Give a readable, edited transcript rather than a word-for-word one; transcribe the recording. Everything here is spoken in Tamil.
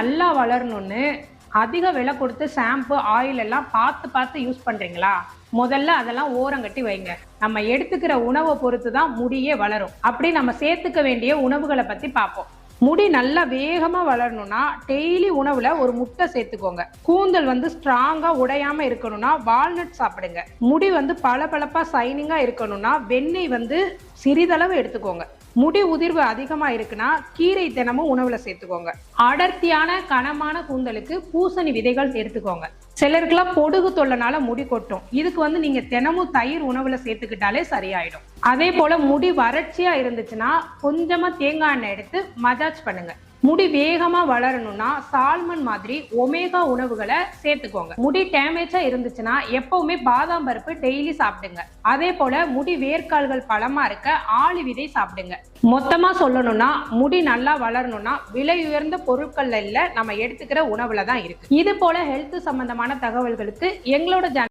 நல்லா வளரணும்னு அதிக விலை கொடுத்து ஷாம்பு ஆயில் எல்லாம் பார்த்து பார்த்து யூஸ் பண்றீங்களா? முதல்ல அதெல்லாம் ஓரங்கட்டி வைங்க. நம்ம எடுத்துக்கிற உணவை பொறுத்து தான் முடியே வளரும். அப்படி நம்ம சேர்த்துக்க வேண்டிய உணவுகளை பத்தி பார்ப்போம். முடி நல்லா வேகமா வளரணும்னா டெய்லி உணவுல ஒரு முட்டை சேர்த்துக்கோங்க. கூந்தல் ஸ்ட்ராங்கா உடையாம இருக்கணும்னா வால்நட் சாப்பிடுங்க. முடி பளபளப்பா சைனிங்கா இருக்கணும்னா வெண்ணெய் சிறிதளவு எடுத்துக்கோங்க. முடி உதிர்வு அதிகமா இருக்குன்னா கீரை தினமும் உணவுல சேர்த்துக்கோங்க. அடர்த்தியான கனமான கூந்தலுக்கு பூசணி விதைகள் எடுத்துக்கோங்க. சிலருக்குலாம் பொடுகு தொல்லைனால முடி கொட்டும். இதுக்கு நீங்க தினமும் தயிர் உணவுல சேர்த்துக்கிட்டாலே சரியாயிடும். அதே போல முடி வறட்சியா இருந்துச்சுன்னா கொஞ்சமா தேங்காய் எண்ணெய் எடுத்து மசாஜ் பண்ணுங்க. முடி வேகமா வளரணும்னா சால்மன் மாதிரி ஒமேகா உணவுகளை சேர்த்துக்கோங்க. முடி டேமேஜா இருந்துச்சுன்னா எப்பவுமே பாதாம் பருப்பு டெய்லி சாப்பிடுங்க. அதே போல முடி வேர்க்கால்கள் பலமா இருக்க ஆளி விதை சாப்பிடுங்க. மொத்தமா சொல்லணும்னா முடி நல்லா வளரணும்னா விலை உயர்ந்த பொருட்கள்ல இல்ல, நம்ம எடுத்துக்கிற உணவுல தான் இருக்கு. இது போல ஹெல்த் சம்பந்தமான தகவல்களுக்கு எங்களோட